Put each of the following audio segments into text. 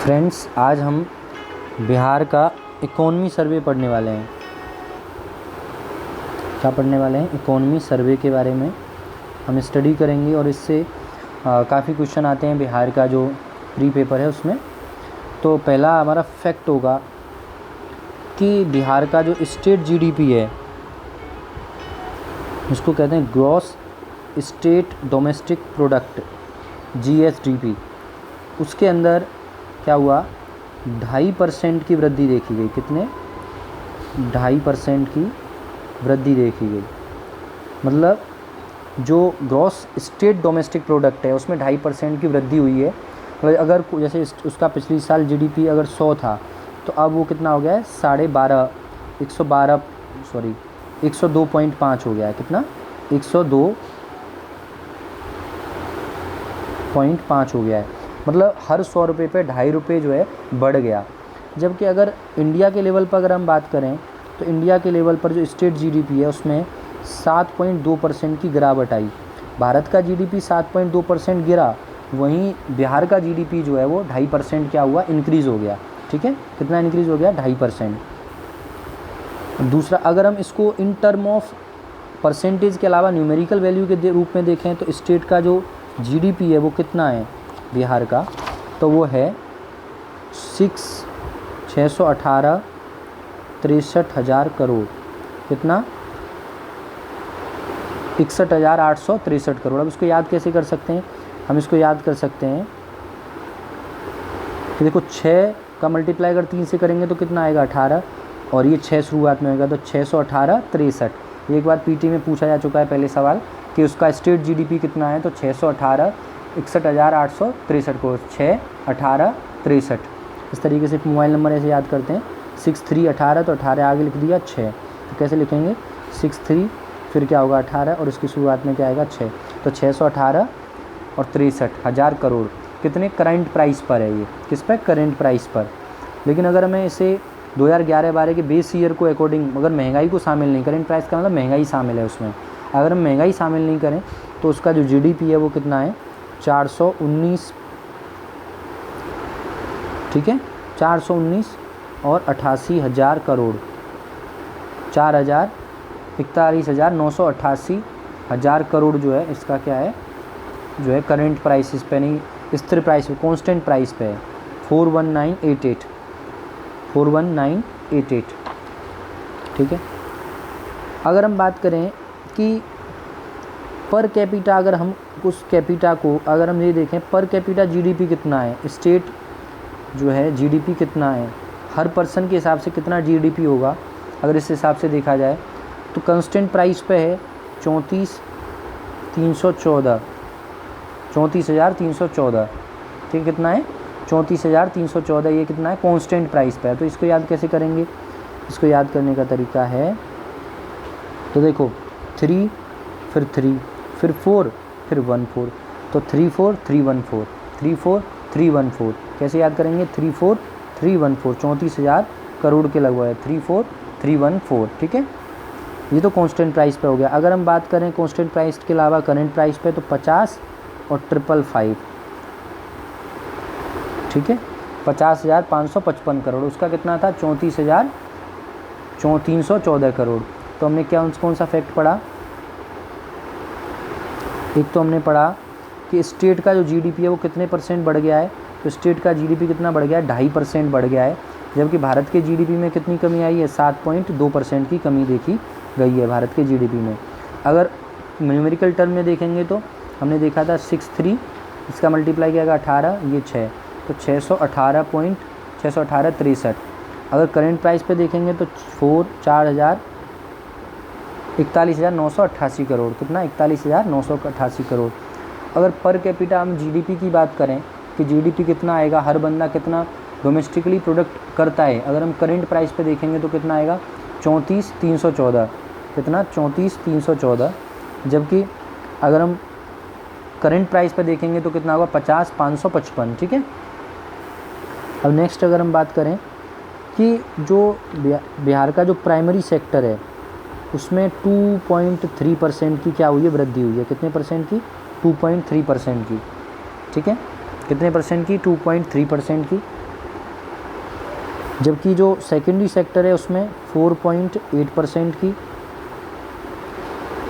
Friends, आज हम बिहार का इकोनॉमी सर्वे पढ़ने वाले हैं। क्या पढ़ने वाले हैं? इकोनॉमी सर्वे के बारे में हम स्टडी करेंगे और इससे काफ़ी क्वेश्चन आते हैं बिहार का जो प्री पेपर है उसमें। तो पहला हमारा फैक्ट होगा कि बिहार का जो स्टेट जीडीपी है उसको कहते हैं gross state domestic product, GSDP. उसके अंदर क्या हुआ? 2.5% की वृद्धि देखी गई। कितने? 2.5% की वृद्धि देखी गई। मतलब जो ग्रॉस स्टेट डोमेस्टिक प्रोडक्ट है उसमें 2.5% की वृद्धि हुई है। मतलब अगर जैसे उसका पिछले साल जीडीपी अगर 100 था तो अब वो कितना हो गया है? 102.5 हो गया है। कितना? 102.5 हो गया है। मतलब हर 100 रुपये पे 2.5 रुपये जो है बढ़ गया। जबकि अगर इंडिया के लेवल पर अगर हम बात करें तो इंडिया के लेवल पर जो स्टेट जीडीपी है उसमें 7.2% की गिरावट आई। भारत का जीडीपी 7.2% गिरा, वहीं बिहार का जीडीपी जो है वो 2.5% क्या हुआ? इंक्रीज़ हो गया। ठीक है, कितना इंक्रीज़ हो गया? 2.5%। दूसरा, अगर हम इसको इन टर्म ऑफ परसेंटेज के अलावा न्यूमेरिकल वैल्यू के रूप में देखें तो स्टेट का जो जीडीपी है वो कितना है बिहार का? तो वो है 618 करोड़। कितना? 61,863 करोड़। अब इसको याद कैसे कर सकते हैं? हम इसको याद कर सकते हैं कि देखो 6 का मल्टीप्लाई अगर 3 से करेंगे तो कितना आएगा? 18, और ये 6 शुरुआत में होगा तो 618 63। एक बार पीटी में पूछा जा चुका है पहले सवाल कि उसका स्टेट जीडीपी कितना है, तो 618 61,863 करोड़, 6 18 63। इस तरीके से मोबाइल नंबर ऐसे याद करते हैं। 6318 तो 18 आगे लिख दिया 6, तो कैसे लिखेंगे? 63 फिर क्या होगा? 18 और इसकी शुरुआत में क्या आएगा? 6। तो 618 और 63 हज़ार करोड़। कितने? करंट प्राइस पर है ये। किस पर? करंट प्राइस पर। लेकिन अगर हमें इसे 2011-12 के बेस ईयर को अकॉर्डिंग अगर महंगाई को शामिल नहीं, करंट प्राइस का मतलब महंगाई शामिल है उसमें, अगर हम महंगाई शामिल नहीं करें तो उसका जो जीडीपी है वो कितना है? 419। ठीक है, 419 और 88,000 करोड़, 41,988 करोड़ जो है इसका क्या है? जो है करंट प्राइस पे नहीं, स्थिर प्राइस पे, कांस्टेंट प्राइस पे है। 41988। ठीक है। अगर हम बात करें कि पर कैपिटा, अगर हम उस कैपिटा को अगर हम ये देखें पर कैपिटा जीडीपी कितना है, स्टेट जो है जीडीपी कितना है, हर पर्सन के हिसाब से कितना जीडीपी होगा, अगर इस हिसाब से देखा जाए तो कांस्टेंट प्राइस पे है 34,314। 34,314। ठीक, कितना है? 34,314। ये कितना है? कांस्टेंट प्राइस पे है। तो इसको याद कैसे करेंगे? इसको याद करने का तरीका है, तो देखो 3 फिर 3 फिर 4 फिर 14, तो 34,314 34,314। कैसे याद करेंगे? 34,314, 34,000 करोड़ के लगभग है, 34,314। ठीक है, ये तो कांस्टेंट प्राइस पे हो गया। अगर हम बात करें कांस्टेंट प्राइस के अलावा करंट प्राइस पे तो 50 और 555। ठीक है, 50,555 करोड़। उसका कितना था? 34,314 करोड़। तो हमने क्या कौन सा फैक्ट पढ़ा? एक तो हमने पढ़ा कि स्टेट का जो जीडीपी है वो कितने परसेंट बढ़ गया है, तो स्टेट का जीडीपी कितना बढ़ गया है? 2.5% बढ़ गया है। जबकि भारत के जीडीपी में कितनी कमी आई है? 7.2% की कमी देखी गई है भारत के जीडीपी में। अगर न्यूमेरिकल टर्म में देखेंगे तो हमने देखा था 63, इसका मल्टीप्लाई किया गया 18, ये 6, तो 618.63। अगर करंट प्राइस पे देखेंगे तो 41,988 करोड़। कितना? 41,988 करोड़। अगर पर कैपिटा हम जीडीपी की बात करें कि जीडीपी कितना आएगा, हर बंदा कितना डोमेस्टिकली प्रोडक्ट करता है, अगर हम करंट प्राइस पे देखेंगे तो कितना आएगा? 34,314। कितना? 34,314। जबकि अगर हम करंट प्राइस पे देखेंगे तो कितना होगा? 50,555। ठीक है। अब नेक्स्ट अगर हम बात करें कि जो बिहार का जो प्राइमरी सेक्टर है उसमें 2.3% की क्या हुई है? वृद्धि हुई है। कितने परसेंट की? 2.3% की। ठीक है, कितने परसेंट की? 2.3% की। जबकि जो सेकेंडरी सेक्टर है उसमें 4.8% की,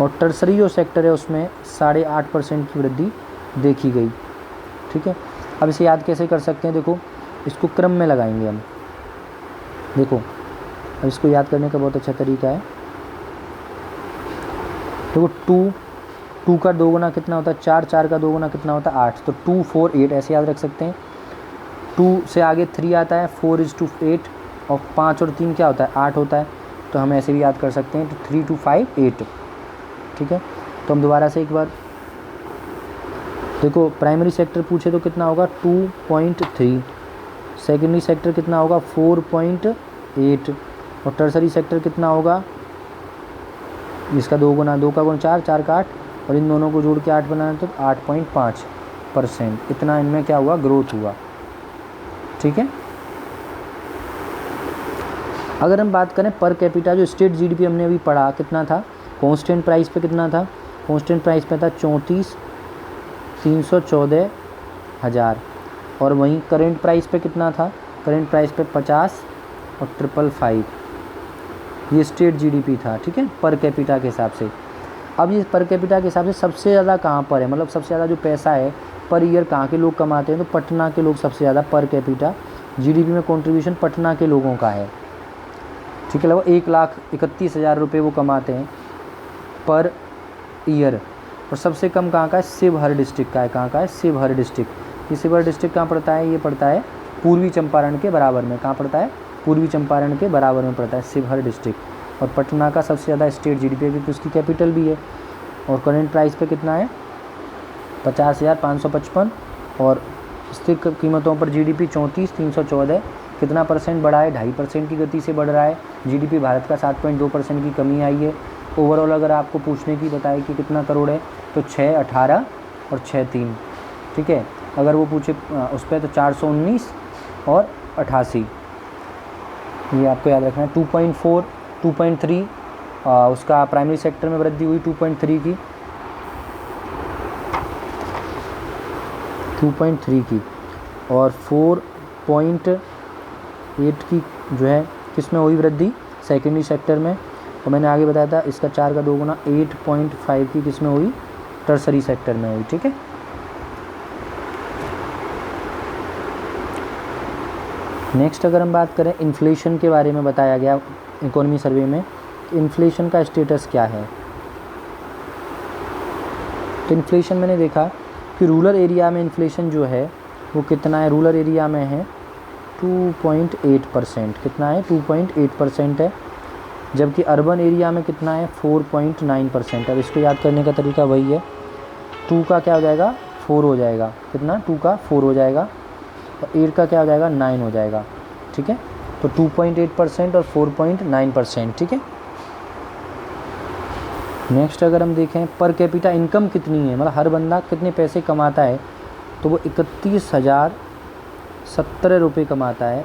और टर्सरी जो सेक्टर है उसमें 8.5% की वृद्धि देखी गई। ठीक है, अब इसे याद कैसे कर सकते हैं, देखो इसको क्रम में लगाएंगे हम। देखो अब इसको याद करने का बहुत अच्छा तरीका है। देखो 2 का 2 गुना कितना होता है 4, 4 का 2 गुना कितना होता है 8, तो 2 4 8 ऐसे याद रख सकते हैं। 2 से आगे 3 आता है, 4 is to 8, और 5 और 3 क्या होता है 8 होता है, तो हम ऐसे भी याद कर सकते हैं, तो 3 2 5 8। ठीक है, तो हम दोबारा से एक बार देखो, प्राइमरी सेक्टर पूछे तो कितना होगा 2.3, सेकेंडरी सेक्टर कितना होगा 4.8, और टर्सरी सेक्टर कितना होगा, इसका 2 गुना, 2 का गुना 4, 4 का 8, और इन दोनों को जोड़ के 8 बनाना तो 8.5%, इतना इनमें क्या हुआ ग्रोथ हुआ। ठीक है, अगर हम बात करें पर कैपिटा, जो स्टेट जीडीपी हमने अभी पढ़ा कितना था, कांस्टेंट प्राइस पे कितना था, कांस्टेंट प्राइस पे था 34,314,000, और वहीं करेंट प्राइस पे कितना था, करेंट प्राइस पे 50 और 555, ये स्टेट जीडीपी था। ठीक है, पर कैपिटा के हिसाब से। अब ये पर कैपिटा के हिसाब से सबसे ज़्यादा कहाँ पर है, मतलब सबसे ज़्यादा जो पैसा है पर ईयर कहाँ के लोग कमाते हैं, तो पटना के लोग सबसे ज़्यादा पर कैपिटा जीडीपी में कंट्रीब्यूशन पटना के लोगों का है। ठीक है, लगभग 1,31,000 रुपये वो कमाते हैं पर ईयर। और सबसे कम कहाँ का है, शिवहर डिस्ट्रिक्ट का है। कहाँ का है, शिवहर डिस्ट्रिक्ट। ये शिवहर डिस्ट्रिक्ट कहाँ पड़ता है, ये पड़ता है पूर्वी चंपारण के बराबर में। कहाँ पड़ता है, पूर्वी चंपारण के बराबर में पड़ता है शिवहर डिस्ट्रिक्ट। और पटना का सबसे ज़्यादा स्टेट जीडीपी है, तो उसकी कैपिटल भी है। और करेंट प्राइस पे कितना है 50,555, और स्थिर कीमतों पर जीडीपी 34,314। कितना परसेंट बढ़ा है, 2.5% की गति से बढ़ रहा है। जीडीपी भारत का 7.2% की कमी आई है। ओवरऑल अगर आपको पूछने की बताए कि कितना करोड़ है, तो 6, 18 और 6, 3। ठीक है, अगर वो पूछे उस पर तो 419 और 88, ये आपको याद रखना है। 2.4, 2.3 उसका प्राइमरी सेक्टर में वृद्धि हुई 2.3 की, 2.3 की, और 4.8 की जो है किस में हुई वृद्धि, सेकेंडरी सेक्टर में। और मैंने आगे बताया था इसका 4 का 2 गुना 8.5 की किस में हुई, टर्सरी सेक्टर में हुई। ठीक है, नेक्स्ट अगर हम बात करें इन्फ्लेशन के बारे में, बताया गया इकोनॉमी सर्वे में इन्फ्लेशन का स्टेटस क्या है। तो इन्फ्लेशन मैंने देखा कि रूरल एरिया में इन्फ्लेशन जो है वो कितना है, रूरल एरिया में है 2.8%। कितना है, 2.8% है। जबकि अर्बन एरिया में कितना है 4.9%। अब इसको याद करने का तरीका वही है, 2 का क्या हो जाएगा 4 हो जाएगा, कितना 2 का 4 हो जाएगा, और 8 का क्या हो जाएगा 9 हो जाएगा। ठीक है, तो 2.8% और 4.9%। ठीक है, नेक्स्ट अगर हम देखें पर कैपिटा इनकम कितनी है, मतलब हर बंदा कितने पैसे कमाता है, तो वो 31,017 रुपये कमाता है।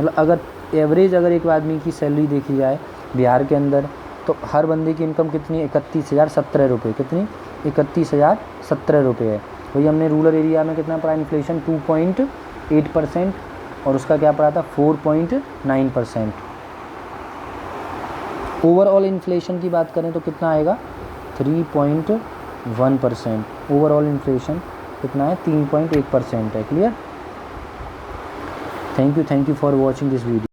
मतलब अगर एवरेज अगर एक आदमी की सैलरी देखी जाए बिहार के अंदर, तो हर बंदे की इनकम कितनी है 31,017 रुपये। कितनी, 31,017 रुपये है। वही हमने रूरल एरिया में कितना पड़ा इन्फ्लेशन 2.8%, और उसका क्या पड़ा था 4.9%। ओवरऑल इन्फ्लेशन की बात करें तो कितना आएगा 3.1%। ओवरऑल इन्फ्लेशन कितना है 3.1% है। Clear, thank you for watching this video.